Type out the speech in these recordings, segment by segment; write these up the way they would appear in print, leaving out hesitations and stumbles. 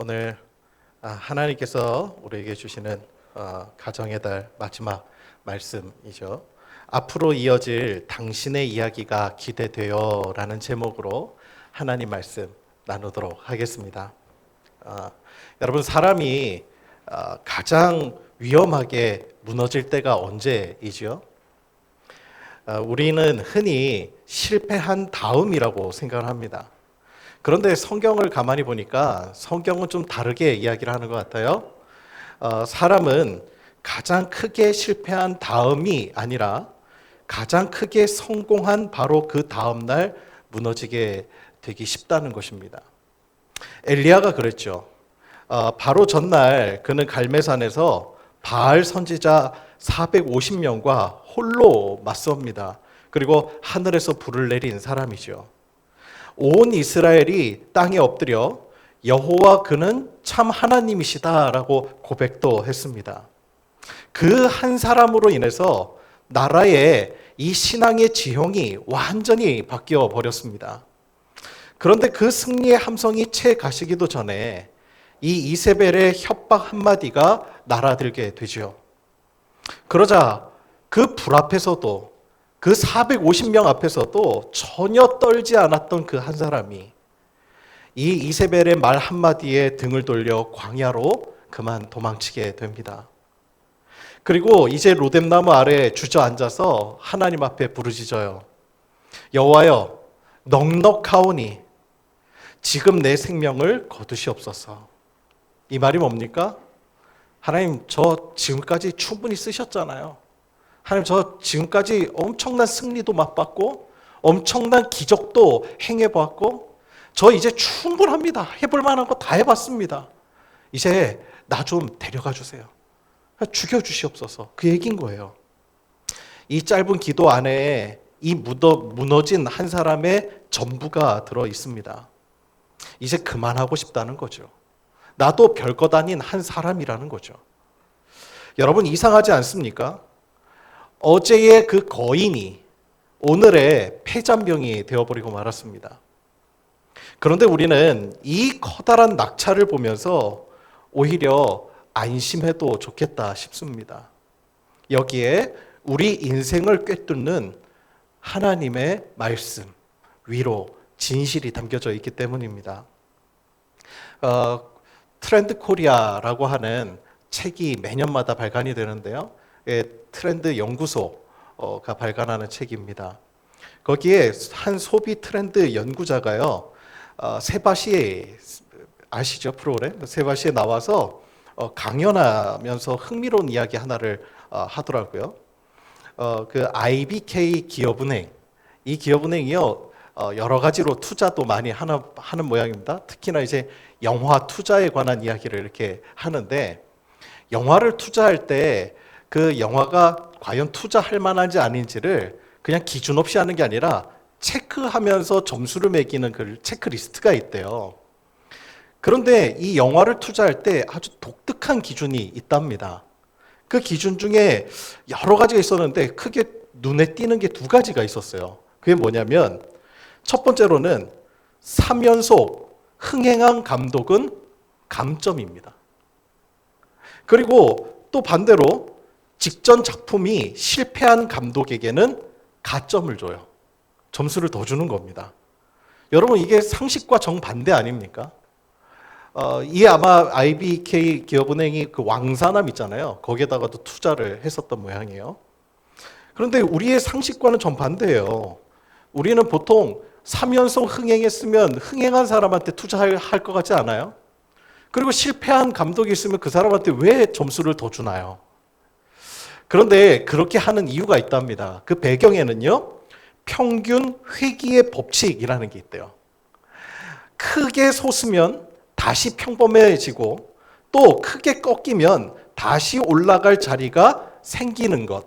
오늘 하나님께서 우리에게 주시는 가정의 달 마지막 말씀이죠. 앞으로 이어질 당신의 이야기가 기대되어 라는 제목으로 하나님 말씀 나누도록 하겠습니다. 여러분, 사람이 가장 위험하게 무너질 때가 언제이죠? 우리는 흔히 실패한 다음이라고 생각을 합니다. 그런데 성경을 가만히 보니까 성경은 좀 다르게 이야기를 하는 것 같아요. 사람은 가장 크게 실패한 다음이 아니라 가장 크게 성공한 바로 그 다음날 무너지게 되기 쉽다는 것입니다. 엘리야가 그랬죠. 바로 전날 그는 갈멜산에서 바알 선지자 450명과 홀로 맞섭니다. 그리고 하늘에서 불을 내린 사람이죠. 온 이스라엘이 땅에 엎드려 여호와 그는 참 하나님이시다라고 고백도 했습니다. 그 한 사람으로 인해서 나라의 이 신앙의 지형이 완전히 바뀌어 버렸습니다. 그런데 그 승리의 함성이 채 가시기도 전에 이 이세벨의 협박 한마디가 날아들게 되죠. 그러자 그 불 앞에서도, 그 450명 앞에서도 전혀 떨지 않았던 그 한 사람이 이 이세벨의 말 한마디에 등을 돌려 광야로 그만 도망치게 됩니다. 그리고 이제 로뎀나무 아래에 주저앉아서 하나님 앞에 부르짖어요. 여호와여, 넉넉하오니 지금 내 생명을 거두시옵소서. 이 말이 뭡니까? 하나님, 저 지금까지 충분히 쓰셨잖아요. 하나님, 저 지금까지 엄청난 승리도 맛봤고 엄청난 기적도 행해보았고 저 이제 충분합니다. 해볼 만한 거 다 해봤습니다. 이제 나 좀 데려가 주세요. 죽여주시옵소서. 그 얘기인 거예요. 이 짧은 기도 안에 이 무너진 한 사람의 전부가 들어 있습니다. 이제 그만하고 싶다는 거죠. 나도 별것 아닌 한 사람이라는 거죠. 여러분, 이상하지 않습니까? 어제의 그 거인이 오늘의 폐잔병이 되어버리고 말았습니다. 그런데 우리는 이 커다란 낙차를 보면서 오히려 안심해도 좋겠다 싶습니다. 여기에 우리 인생을 꿰뚫는 하나님의 말씀, 위로, 진실이 담겨져 있기 때문입니다. 트렌드 코리아라고 하는 책이 매년마다 발간이 되는데요. 트렌드 연구소가 발간하는 책입니다. 거기에 한 소비 트렌드 연구자가요, 세바시에 아시죠? 프로그램 세바시에 나와서 강연하면서 흥미로운 이야기 하나를 하더라고요. 그 IBK 기업은행, 이 기업은행이요, 여러 가지로 투자도 많이 하는 모양입니다. 특히나 이제 영화 투자에 관한 이야기를 이렇게 하는데, 영화를 투자할 때 그 영화가 과연 투자할 만한지 아닌지를 그냥 기준 없이 하는 게 아니라 체크하면서 점수를 매기는 그 체크리스트가 있대요. 그런데 이 영화를 투자할 때 아주 독특한 기준이 있답니다. 그 기준 중에 여러 가지가 있었는데 크게 눈에 띄는 게 두 가지가 있었어요. 그게 뭐냐면, 첫 번째로는 3연속 흥행한 감독은 감점입니다. 그리고 또 반대로 직전 작품이 실패한 감독에게는 가점을 줘요. 점수를 더 주는 겁니다. 여러분, 이게 상식과 정반대 아닙니까? 이게 아마 IBK 기업은행이 그 왕산암 있잖아요. 거기에다가도 투자를 했었던 모양이에요. 그런데 우리의 상식과는 정반대예요. 우리는 보통 3연속 흥행했으면 흥행한 사람한테 투자할 것 같지 않아요? 그리고 실패한 감독이 있으면 그 사람한테 왜 점수를 더 주나요? 그런데 그렇게 하는 이유가 있답니다. 그 배경에는요, 평균 회귀의 법칙이라는 게 있대요. 크게 솟으면 다시 평범해지고 또 크게 꺾이면 다시 올라갈 자리가 생기는 것,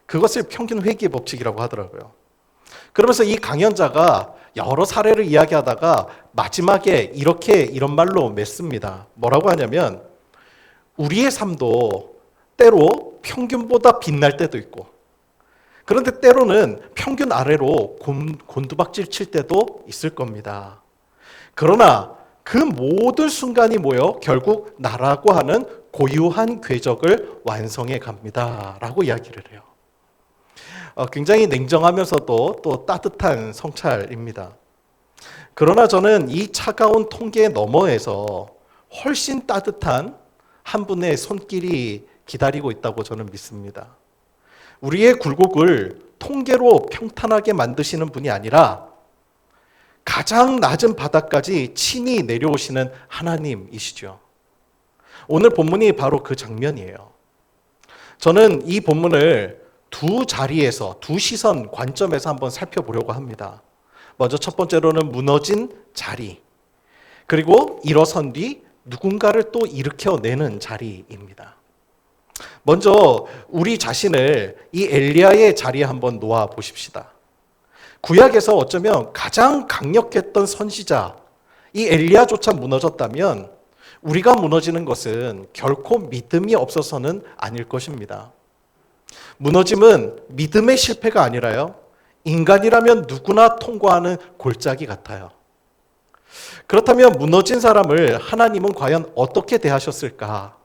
그것을 평균 회귀의 법칙이라고 하더라고요. 그러면서 이 강연자가 여러 사례를 이야기하다가 마지막에 이런 말로 맺습니다. 뭐라고 하냐면, 우리의 삶도 때로 평균보다 빛날 때도 있고, 그런데 때로는 평균 아래로 곤두박질 칠 때도 있을 겁니다. 그러나 그 모든 순간이 뭐요? 결국 나라고 하는 고유한 궤적을 완성해 갑니다. 라고 이야기를 해요. 굉장히 냉정하면서도 또 따뜻한 성찰입니다. 그러나 저는 이 차가운 통계 너머에서 훨씬 따뜻한 한 분의 손길이 기다리고 있다고 저는 믿습니다. 우리의 굴곡을 통계로 평탄하게 만드시는 분이 아니라 가장 낮은 바닥까지 친히 내려오시는 하나님이시죠. 오늘 본문이 바로 그 장면이에요. 저는 이 본문을 두 자리에서, 두 시선 관점에서 한번 살펴보려고 합니다. 먼저 첫 번째로는 무너진 자리, 그리고 일어선 뒤 누군가를 또 일으켜내는 자리입니다. 먼저 우리 자신을 이 엘리야의 자리에 한번 놓아 보십시다. 구약에서 어쩌면 가장 강력했던 선지자, 이 엘리야조차 무너졌다면 우리가 무너지는 것은 결코 믿음이 없어서는 아닐 것입니다. 무너짐은 믿음의 실패가 아니라요, 인간이라면 누구나 통과하는 골짜기 같아요. 그렇다면 무너진 사람을 하나님은 과연 어떻게 대하셨을까?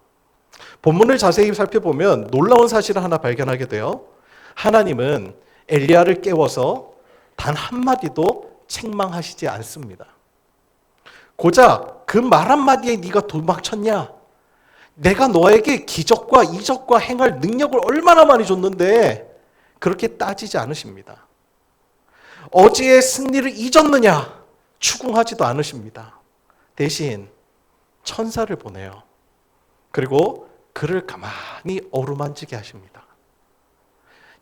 본문을 자세히 살펴보면 놀라운 사실을 하나 발견하게 돼요. 하나님은 엘리야를 깨워서 단 한마디도 책망하시지 않습니다. 고작 그 말 한마디에 네가 도망쳤냐? 내가 너에게 기적과 이적과 행할 능력을 얼마나 많이 줬는데 그렇게 따지지 않으십니다. 어제의 승리를 잊었느냐? 추궁하지도 않으십니다. 대신 천사를 보내요. 그리고 그를 가만히 어루만지게 하십니다.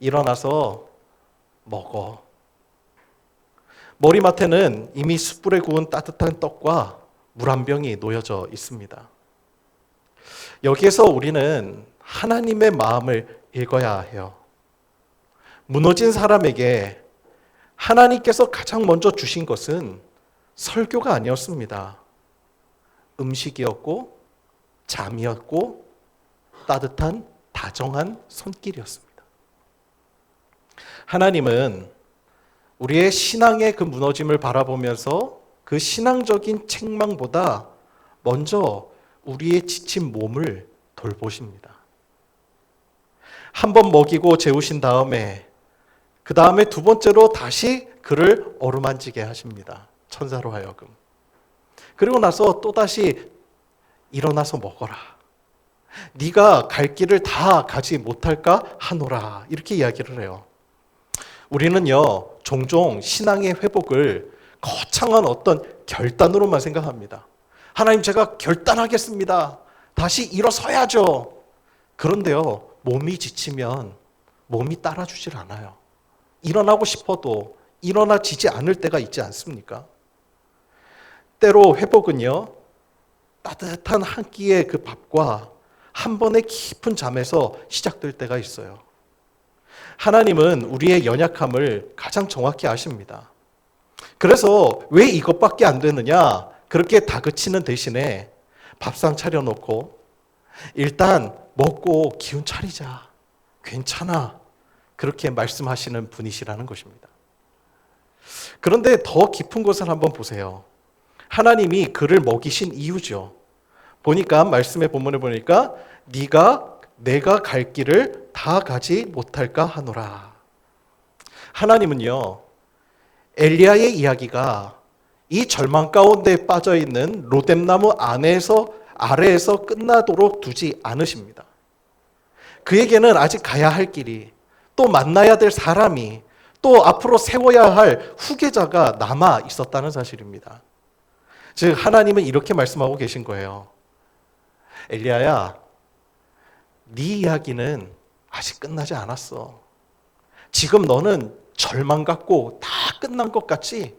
일어나서 먹어. 머리맡에는 이미 숯불에 구운 따뜻한 떡과 물 한 병이 놓여져 있습니다. 여기에서 우리는 하나님의 마음을 읽어야 해요. 무너진 사람에게 하나님께서 가장 먼저 주신 것은 설교가 아니었습니다. 음식이었고 잠이었고 따뜻한 다정한 손길이었습니다. 하나님은 우리의 신앙의 그 무너짐을 바라보면서 그 신앙적인 책망보다 먼저 우리의 지친 몸을 돌보십니다. 한 번 먹이고 재우신 다음에 그 다음에 두 번째로 다시 그를 어루만지게 하십니다. 천사로 하여금. 그리고 나서 또다시 일어나서 먹어라. 네가 갈 길을 다 가지 못할까 하노라. 이렇게 이야기를 해요. 우리는요, 종종 신앙의 회복을 거창한 어떤 결단으로만 생각합니다. 하나님, 제가 결단하겠습니다. 다시 일어서야죠. 그런데요, 몸이 지치면 몸이 따라주질 않아요. 일어나고 싶어도 일어나지지 않을 때가 있지 않습니까? 때로 회복은요, 따뜻한 한 끼의 그 밥과 한 번의 깊은 잠에서 시작될 때가 있어요. 하나님은 우리의 연약함을 가장 정확히 아십니다. 그래서 왜 이것밖에 안 되느냐? 그렇게 다그치는 대신에 밥상 차려놓고 일단 먹고 기운 차리자. 괜찮아. 그렇게 말씀하시는 분이시라는 것입니다. 그런데 더 깊은 것을 한번 보세요. 하나님이 그를 먹이신 이유죠. 보니까 말씀의 본문을 보니까 내가 갈 길을 다 가지 못할까 하노라. 하나님은요, 엘리야의 이야기가 이 절망 가운데 빠져있는 로뎀나무 아래에서 끝나도록 두지 않으십니다. 그에게는 아직 가야 할 길이, 또 만나야 될 사람이, 또 앞으로 세워야 할 후계자가 남아 있었다는 사실입니다. 즉 하나님은 이렇게 말씀하고 계신 거예요. 엘리야야, 네 이야기는 아직 끝나지 않았어. 지금 너는 절망 같고 다 끝난 것 같지?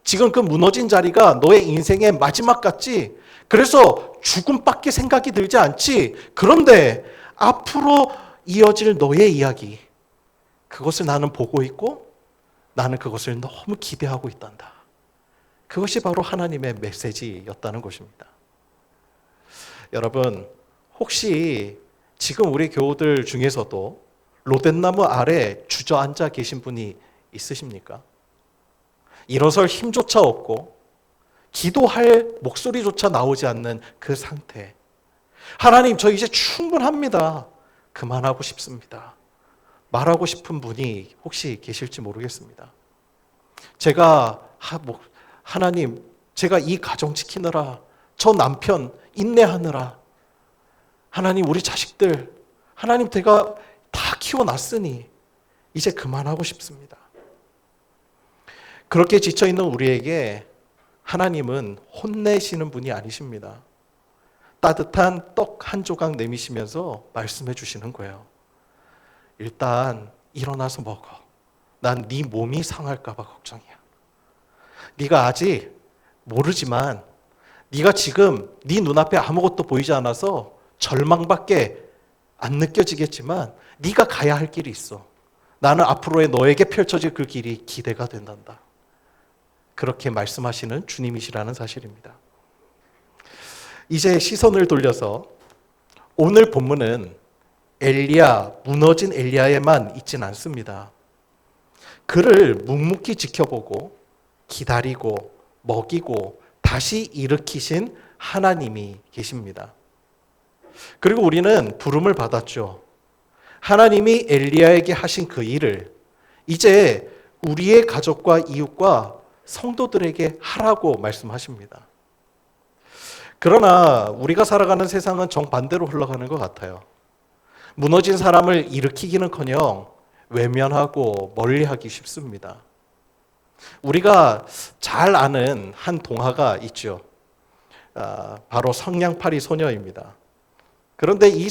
지금 그 무너진 자리가 너의 인생의 마지막 같지? 그래서 죽음밖에 생각이 들지 않지? 그런데 앞으로 이어질 너의 이야기, 그것을 나는 보고 있고 나는 그것을 너무 기대하고 있단다. 그것이 바로 하나님의 메시지였다는 것입니다. 여러분, 혹시 지금 우리 교우들 중에서도 로뎀나무 아래 주저앉아 계신 분이 있으십니까? 일어설 힘조차 없고 기도할 목소리조차 나오지 않는 그 상태. 하나님, 저 이제 충분합니다. 그만하고 싶습니다. 말하고 싶은 분이 혹시 계실지 모르겠습니다. 제가 하나님, 제가 이 가정 지키느라, 저 남편 인내하느라, 하나님 우리 자식들, 하나님 제가 다 키워놨으니 이제 그만하고 싶습니다. 그렇게 지쳐있는 우리에게 하나님은 혼내시는 분이 아니십니다. 따뜻한 떡 한 조각 내미시면서 말씀해 주시는 거예요. 일단 일어나서 먹어. 난 네 몸이 상할까 봐 걱정이야. 네가 아직 모르지만 네가 지금 네 눈앞에 아무것도 보이지 않아서 절망밖에 안 느껴지겠지만 네가 가야 할 길이 있어. 나는 앞으로의 너에게 펼쳐질 그 길이 기대가 된단다. 그렇게 말씀하시는 주님이시라는 사실입니다. 이제 시선을 돌려서 오늘 본문은 엘리야, 무너진 엘리야에만 있진 않습니다. 그를 묵묵히 지켜보고 기다리고 먹이고 다시 일으키신 하나님이 계십니다. 그리고 우리는 부름을 받았죠. 하나님이 엘리야에게 하신 그 일을 이제 우리의 가족과 이웃과 성도들에게 하라고 말씀하십니다. 그러나 우리가 살아가는 세상은 정반대로 흘러가는 것 같아요. 무너진 사람을 일으키기는커녕 외면하고 멀리하기 쉽습니다. 우리가 잘 아는 한 동화가 있죠. 바로 성냥팔이 소녀입니다. 그런데 이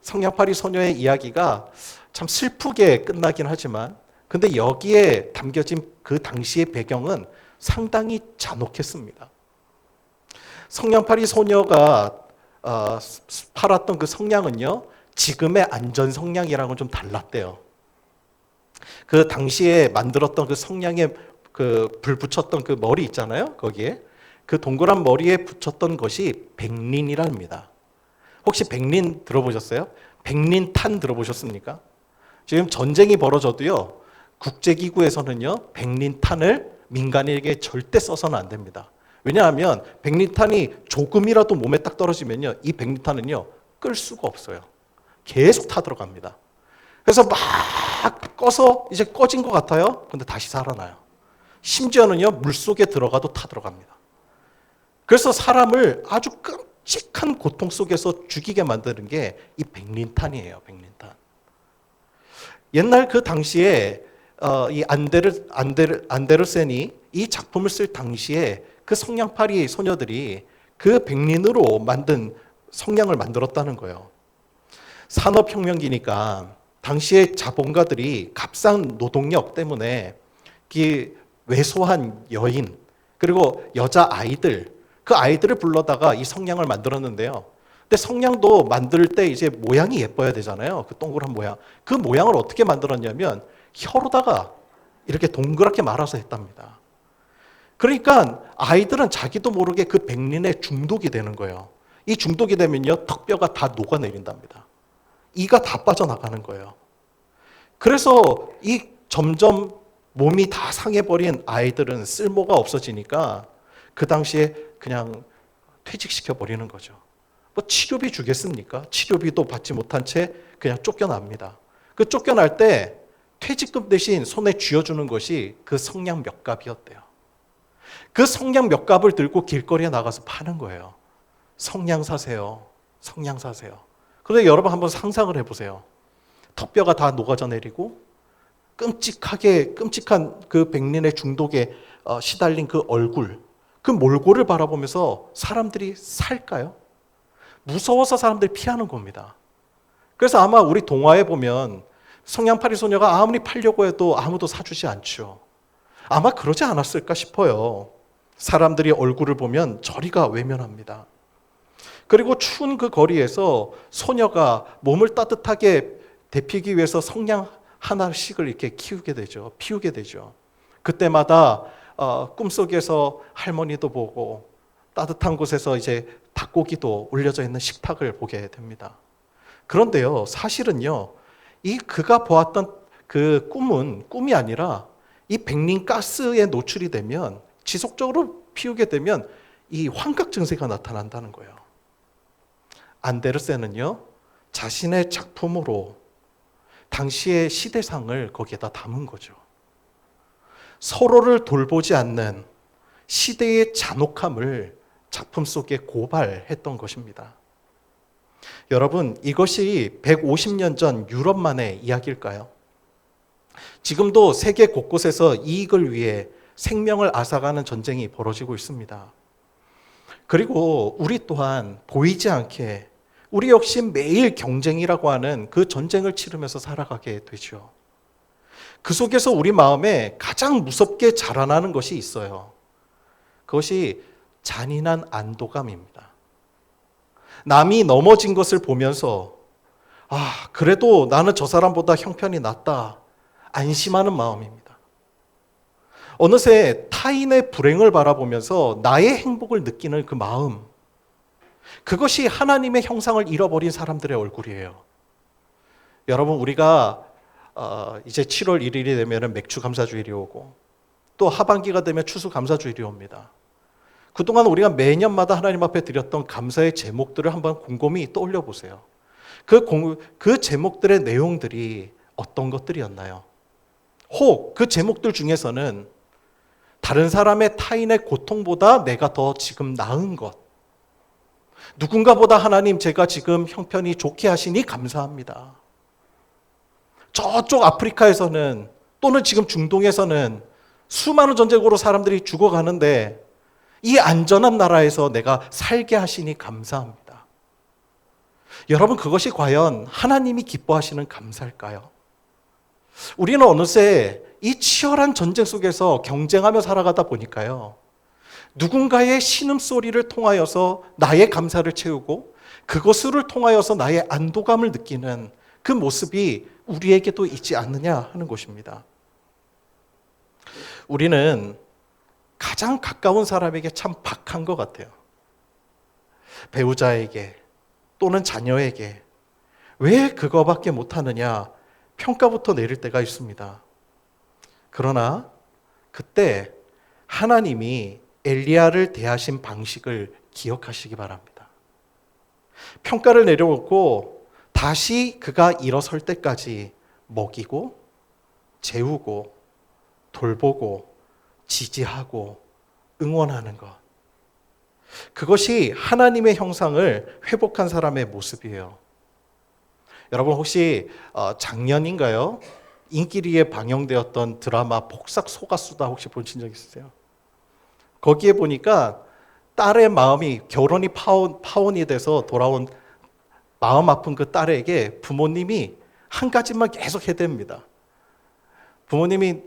성냥팔이 소녀의 이야기가 참 슬프게 끝나긴 하지만 근데 여기에 담겨진 그 당시의 배경은 상당히 잔혹했습니다. 성냥팔이 소녀가 팔았던 그 성냥은요, 지금의 안전 성냥이랑은 좀 달랐대요. 그 당시에 만들었던 그 성냥에 그 불 붙였던 그 머리 있잖아요. 거기에 그 동그란 머리에 붙였던 것이 백린이랍니다. 혹시 백린 들어보셨어요? 백린탄 들어보셨습니까? 지금 전쟁이 벌어져도요, 국제기구에서는요, 백린탄을 민간인에게 절대 써서는 안 됩니다. 왜냐하면 백린탄이 조금이라도 몸에 딱 떨어지면요, 이 백린탄은요, 끌 수가 없어요. 계속 타들어갑니다. 그래서 막 꺼서 이제 꺼진 것 같아요. 근데 다시 살아나요. 심지어는요, 물속에 들어가도 타들어갑니다. 그래서 사람을 아주 끔찍한 고통 속에서 죽이게 만드는 게 이 백린탄이에요. 백린탄. 옛날 그 당시에 이 안데르센이 이 작품을 쓸 당시에 그 성냥팔이 소녀들이 그 백린으로 만든 성냥을 만들었다는 거예요. 산업혁명기니까 당시의 자본가들이 값싼 노동력 때문에 왜소한 여인 그리고 여자 아이들, 그 아이들을 불러다가 이 성냥을 만들었는데요. 근데 성냥도 만들 때 이제 모양이 예뻐야 되잖아요. 그 동그란 모양. 그 모양을 어떻게 만들었냐면 혀로다가 이렇게 동그랗게 말아서 했답니다. 그러니까 아이들은 자기도 모르게 그 백린에 중독이 되는 거예요. 이 중독이 되면요, 턱뼈가 다 녹아내린답니다. 이가 다 빠져나가는 거예요. 그래서 이 점점 몸이 다 상해버린 아이들은 쓸모가 없어지니까 그 당시에 그냥 퇴직시켜버리는 거죠. 뭐 치료비 주겠습니까? 치료비도 받지 못한 채 그냥 쫓겨납니다. 그 쫓겨날 때 퇴직금 대신 손에 쥐어주는 것이 그 성냥 몇 값이었대요. 그 성냥 몇 값을 들고 길거리에 나가서 파는 거예요. 성냥 사세요. 성냥 사세요. 그런데 여러분 한번 상상을 해보세요. 턱뼈가 다 녹아져 내리고 끔찍한 그 백린의 중독에 시달린 그 얼굴, 그 몰골을 바라보면서 사람들이 살까요? 무서워서 사람들이 피하는 겁니다. 그래서 아마 우리 동화에 보면 성냥팔이 소녀가 아무리 팔려고 해도 아무도 사주지 않죠. 아마 그러지 않았을까 싶어요. 사람들이 얼굴을 보면 저리가 외면합니다. 그리고 추운 그 거리에서 소녀가 몸을 따뜻하게 데피기 위해서 성냥 하나씩을 이렇게 피우게 되죠. 그때마다 꿈속에서 할머니도 보고 따뜻한 곳에서 이제 닭고기도 올려져 있는 식탁을 보게 됩니다. 그런데요, 사실은요, 그가 보았던 그 꿈은 꿈이 아니라 이 백린 가스에 노출이 되면 지속적으로 피우게 되면 이 환각 증세가 나타난다는 거예요. 안데르센은요, 자신의 작품으로 당시의 시대상을 거기에다 담은 거죠. 서로를 돌보지 않는 시대의 잔혹함을 작품 속에 고발했던 것입니다. 여러분, 이것이 150년 전 유럽만의 이야기일까요? 지금도 세계 곳곳에서 이익을 위해 생명을 앗아가는 전쟁이 벌어지고 있습니다. 그리고 우리 또한 보이지 않게 우리 역시 매일 경쟁이라고 하는 그 전쟁을 치르면서 살아가게 되죠. 그 속에서 우리 마음에 가장 무섭게 자라나는 것이 있어요. 그것이 잔인한 안도감입니다. 남이 넘어진 것을 보면서 그래도 나는 저 사람보다 형편이 낫다 안심하는 마음입니다. 어느새 타인의 불행을 바라보면서 나의 행복을 느끼는 그 마음, 그것이 하나님의 형상을 잃어버린 사람들의 얼굴이에요. 여러분, 우리가 이제 7월 1일이 되면 맥주 감사주일이 오고 또 하반기가 되면 추수 감사주일이 옵니다. 그동안 우리가 매년마다 하나님 앞에 드렸던 감사의 제목들을 한번 곰곰이 떠올려 보세요. 그 제목들의 내용들이 어떤 것들이었나요? 혹 그 제목들 중에서는 다른 사람의 타인의 고통보다 내가 더 지금 나은 것, 누군가보다 하나님 제가 지금 형편이 좋게 하시니 감사합니다. 저쪽 아프리카에서는 또는 지금 중동에서는 수많은 전쟁으로 사람들이 죽어가는데 이 안전한 나라에서 내가 살게 하시니 감사합니다. 여러분, 그것이 과연 하나님이 기뻐하시는 감사일까요? 우리는 어느새 이 치열한 전쟁 속에서 경쟁하며 살아가다 보니까요, 누군가의 신음소리를 통하여서 나의 감사를 채우고 그것을 통하여서 나의 안도감을 느끼는 그 모습이 우리에게도 있지 않느냐 하는 것입니다. 우리는 가장 가까운 사람에게 참 박한 것 같아요. 배우자에게 또는 자녀에게 왜 그거밖에 못하느냐 평가부터 내릴 때가 있습니다. 그러나 그때 하나님이 엘리야를 대하신 방식을 기억하시기 바랍니다. 평가를 내려놓고 다시 그가 일어설 때까지 먹이고 재우고 돌보고 지지하고 응원하는 것, 그것이 하나님의 형상을 회복한 사람의 모습이에요. 여러분, 혹시 작년인가요? 인기리에 방영되었던 드라마 폭삭 속았수다 혹시 보신 적 있으세요? 거기에 보니까 딸의 마음이 결혼이 파혼이 돼서 돌아온 마음 아픈 그 딸에게 부모님이 한 가지만 계속 해댑니다. 부모님이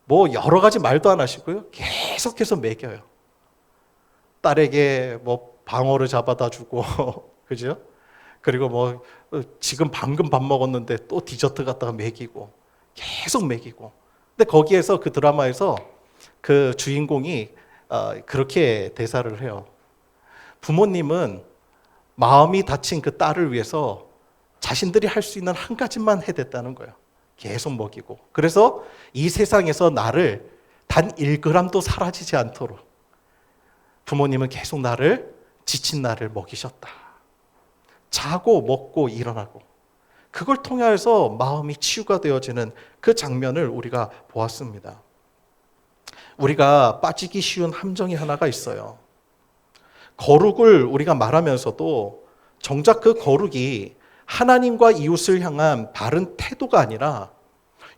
뭐 여러 가지 말도 안 하시고요, 계속해서 먹여요. 딸에게 뭐 방어를 잡아다 주고 그죠? 그리고 뭐 지금 방금 밥 먹었는데 또 디저트 갖다가 먹이고 계속 먹이고. 근데 거기에서 그 드라마에서 그 주인공이 그렇게 대사를 해요. 부모님은 마음이 다친 그 딸을 위해서 자신들이 할 수 있는 한 가지만 해댔다는 거예요. 계속 먹이고. 그래서 이 세상에서 나를 단 1g도 사라지지 않도록 부모님은 계속 지친 나를 먹이셨다. 자고 먹고 일어나고. 그걸 통해서 마음이 치유가 되어지는 그 장면을 우리가 보았습니다. 우리가 빠지기 쉬운 함정이 하나가 있어요. 거룩을 우리가 말하면서도 정작 그 거룩이 하나님과 이웃을 향한 바른 태도가 아니라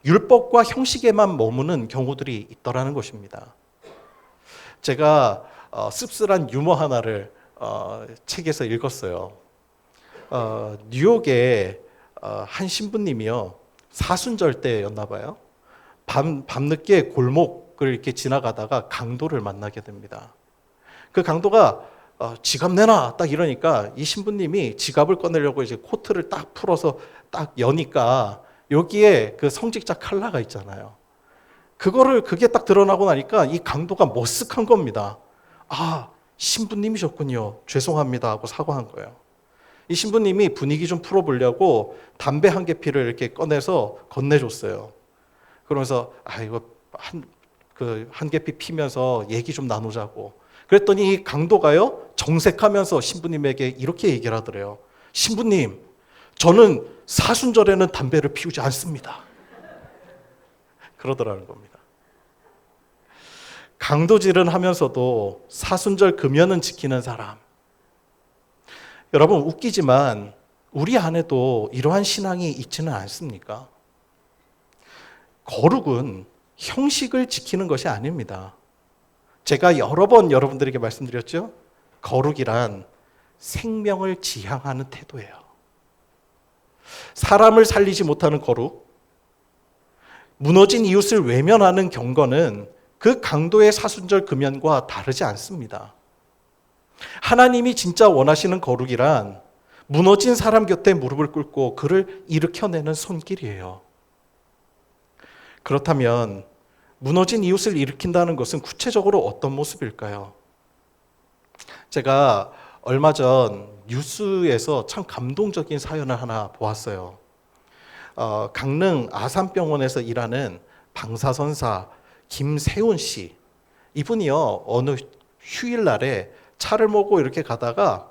율법과 형식에만 머무는 경우들이 있더라는 것입니다. 제가 씁쓸한 유머 하나를 책에서 읽었어요. 뉴욕에 한 신부님이요, 사순절 때였나 봐요. 밤늦게 골목을 이렇게 지나가다가 강도를 만나게 됩니다. 그 강도가 지갑 내놔 딱 이러니까 이 신부님이 지갑을 꺼내려고 이제 코트를 딱 풀어서 딱 여니까 여기에 그 성직자 칼라가 있잖아요. 그게 딱 드러나고 나니까 이 강도가 머쓱한 겁니다. 신부님이셨군요. 죄송합니다 하고 사과한 거예요. 이 신부님이 분위기 좀 풀어보려고 담배 한 개피를 이렇게 꺼내서 건네줬어요. 그러면서 이거 그 한계피 피면서 얘기 좀 나누자고. 그랬더니 이 강도가요, 정색하면서 신부님에게 이렇게 얘기를 하더래요. 신부님, 저는 사순절에는 담배를 피우지 않습니다. 그러더라는 겁니다. 강도질은 하면서도 사순절 금연은 지키는 사람. 여러분, 웃기지만 우리 안에도 이러한 신앙이 있지는 않습니까? 거룩은 형식을 지키는 것이 아닙니다. 제가 여러 번 여러분들에게 말씀드렸죠? 거룩이란 생명을 지향하는 태도예요. 사람을 살리지 못하는 거룩, 무너진 이웃을 외면하는 경건은 그 강도의 사순절 금연과 다르지 않습니다. 하나님이 진짜 원하시는 거룩이란 무너진 사람 곁에 무릎을 꿇고 그를 일으켜내는 손길이에요. 그렇다면 무너진 이웃을 일으킨다는 것은 구체적으로 어떤 모습일까요? 제가 얼마 전 뉴스에서 참 감동적인 사연을 하나 보았어요. 강릉 아산병원에서 일하는 방사선사 김세훈 씨. 이분이요, 어느 휴일날에 차를 몰고 이렇게 가다가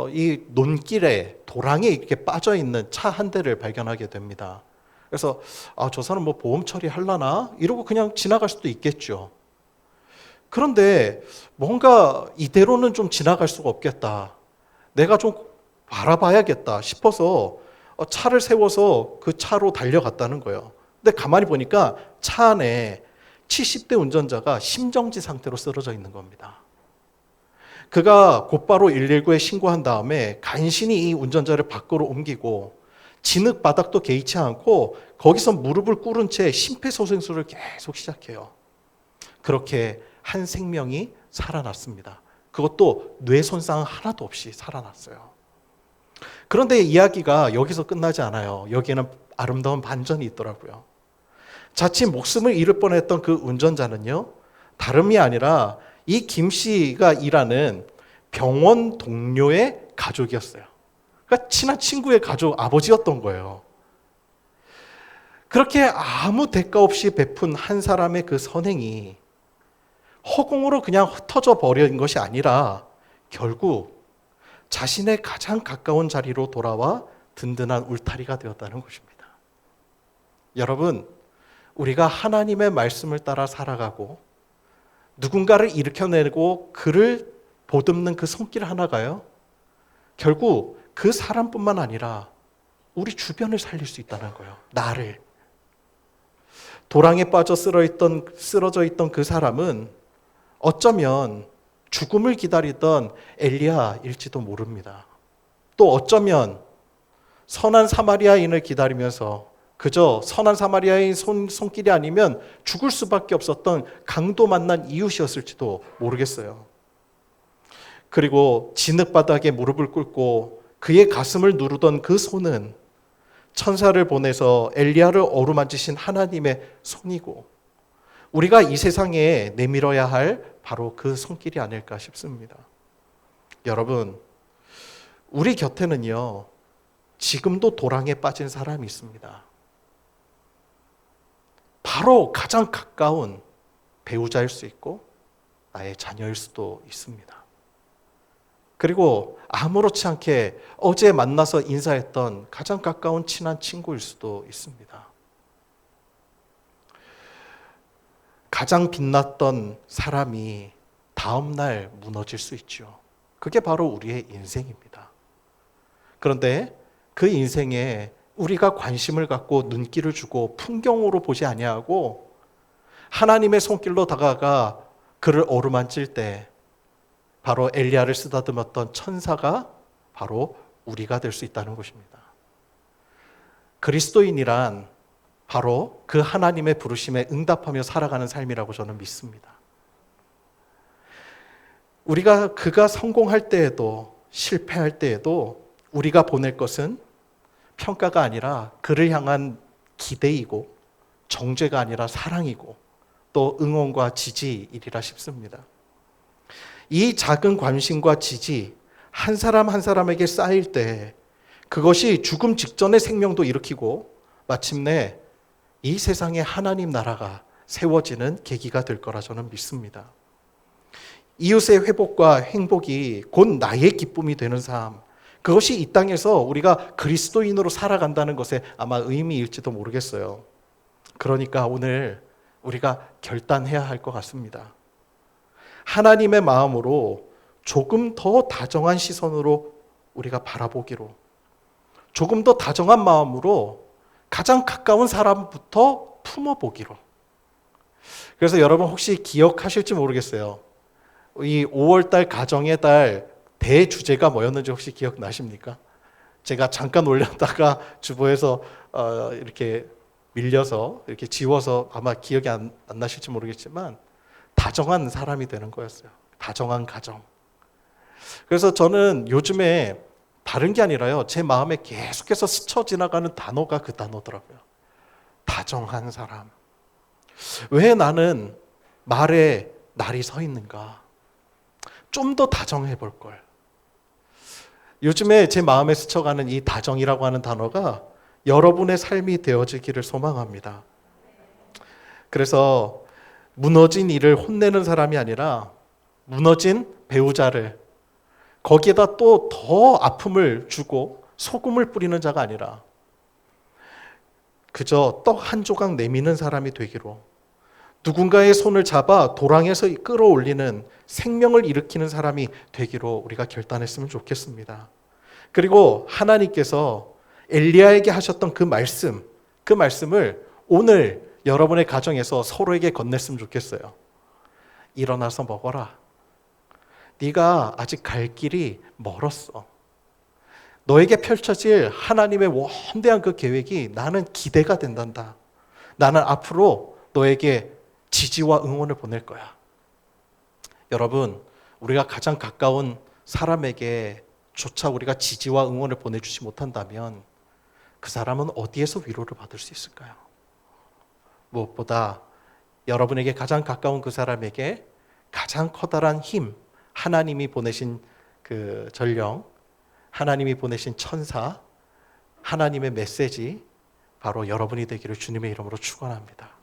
이 논길에 도랑에 이렇게 빠져 있는 차 한 대를 발견하게 됩니다. 그래서 저 사람 뭐 보험 처리하려나? 이러고 그냥 지나갈 수도 있겠죠. 그런데 뭔가 이대로는 좀 지나갈 수가 없겠다. 내가 좀 바라봐야겠다 싶어서 차를 세워서 그 차로 달려갔다는 거예요. 근데 가만히 보니까 차 안에 70대 운전자가 심정지 상태로 쓰러져 있는 겁니다. 그가 곧바로 119에 신고한 다음에 간신히 이 운전자를 밖으로 옮기고 진흙 바닥도 개의치 않고 거기서 무릎을 꿇은 채 심폐소생술을 계속 시작해요. 그렇게 한 생명이 살아났습니다. 그것도 뇌 손상 하나도 없이 살아났어요. 그런데 이야기가 여기서 끝나지 않아요. 여기에는 아름다운 반전이 있더라고요. 자칫 목숨을 잃을 뻔했던 그 운전자는요, 다름이 아니라 이 김 씨가 일하는 병원 동료의 가족이었어요. 그러니까 친한 친구의 가족 아버지였던 거예요. 그렇게 아무 대가 없이 베푼 한 사람의 그 선행이 허공으로 그냥 흩어져 버린 것이 아니라 결국 자신의 가장 가까운 자리로 돌아와 든든한 울타리가 되었다는 것입니다. 여러분, 우리가 하나님의 말씀을 따라 살아가고 누군가를 일으켜내고 그를 보듬는 그 손길 하나가요, 결국 그 사람뿐만 아니라 우리 주변을 살릴 수 있다는 거예요. 나를. 도랑에 빠져 쓰러져 있던 그 사람은 어쩌면 죽음을 기다리던 엘리야일지도 모릅니다. 또 어쩌면 선한 사마리아인을 기다리면서 그저 선한 사마리아인 손길이 아니면 죽을 수밖에 없었던 강도 만난 이웃이었을지도 모르겠어요. 그리고 진흙바닥에 무릎을 꿇고 그의 가슴을 누르던 그 손은 천사를 보내서 엘리야를 어루만지신 하나님의 손이고 우리가 이 세상에 내밀어야 할 바로 그 손길이 아닐까 싶습니다. 여러분, 우리 곁에는요, 지금도 도랑에 빠진 사람이 있습니다. 바로 가장 가까운 배우자일 수 있고 나의 자녀일 수도 있습니다. 그리고 아무렇지 않게 어제 만나서 인사했던 가장 가까운 친한 친구일 수도 있습니다. 가장 빛났던 사람이 다음날 무너질 수 있죠. 그게 바로 우리의 인생입니다. 그런데 그 인생에 우리가 관심을 갖고 눈길을 주고 풍경으로 보지 아니하고 하나님의 손길로 다가가 그를 어루만질 때 바로 엘리야를 쓰다듬었던 천사가 바로 우리가 될 수 있다는 것입니다. 그리스도인이란 바로 그 하나님의 부르심에 응답하며 살아가는 삶이라고 저는 믿습니다. 그가 성공할 때에도 실패할 때에도 우리가 보낼 것은 평가가 아니라 그를 향한 기대이고 정죄가 아니라 사랑이고 또 응원과 지지이리라 싶습니다. 이 작은 관심과 지지 한 사람 한 사람에게 쌓일 때 그것이 죽음 직전의 생명도 일으키고 마침내 이 세상에 하나님 나라가 세워지는 계기가 될 거라 저는 믿습니다. 이웃의 회복과 행복이 곧 나의 기쁨이 되는 삶, 그것이 이 땅에서 우리가 그리스도인으로 살아간다는 것에 아마 의미일지도 모르겠어요. 그러니까 오늘 우리가 결단해야 할 것 같습니다. 하나님의 마음으로 조금 더 다정한 시선으로 우리가 바라보기로, 조금 더 다정한 마음으로 가장 가까운 사람부터 품어보기로. 그래서 여러분 혹시 기억하실지 모르겠어요. 이 5월달 가정의 달 대주제가 뭐였는지 혹시 기억나십니까? 제가 잠깐 올렸다가 주보에서 이렇게 밀려서 이렇게 지워서 아마 기억이 안 나실지 모르겠지만 다정한 사람이 되는 거였어요. 다정한 가정. 그래서 저는 요즘에 다른 게 아니라요, 제 마음에 계속해서 스쳐 지나가는 단어가 그 단어더라고요. 다정한 사람. 왜 나는 말에 날이 서 있는가? 좀 더 다정해 볼 걸. 요즘에 제 마음에 스쳐가는 이 다정이라고 하는 단어가 여러분의 삶이 되어지기를 소망합니다. 그래서 무너진 일을 혼내는 사람이 아니라 무너진 배우자를, 거기에다 또 더 아픔을 주고 소금을 뿌리는 자가 아니라 그저 떡 한 조각 내미는 사람이 되기로, 누군가의 손을 잡아 도랑에서 끌어올리는, 생명을 일으키는 사람이 되기로 우리가 결단했으면 좋겠습니다. 그리고 하나님께서 엘리야에게 하셨던 그 말씀을 오늘 여러분의 가정에서 서로에게 건넸으면 좋겠어요. 일어나서 먹어라. 네가 아직 갈 길이 멀었어. 너에게 펼쳐질 하나님의 원대한 그 계획이 나는 기대가 된단다. 나는 앞으로 너에게 지지와 응원을 보낼 거야. 여러분, 우리가 가장 가까운 사람에게 조차 우리가 지지와 응원을 보내주지 못한다면 그 사람은 어디에서 위로를 받을 수 있을까요? 무엇보다 여러분에게 가장 가까운 그 사람에게 가장 커다란 힘, 하나님이 보내신 그 전령, 하나님이 보내신 천사, 하나님의 메시지, 바로 여러분이 되기를 주님의 이름으로 축원합니다.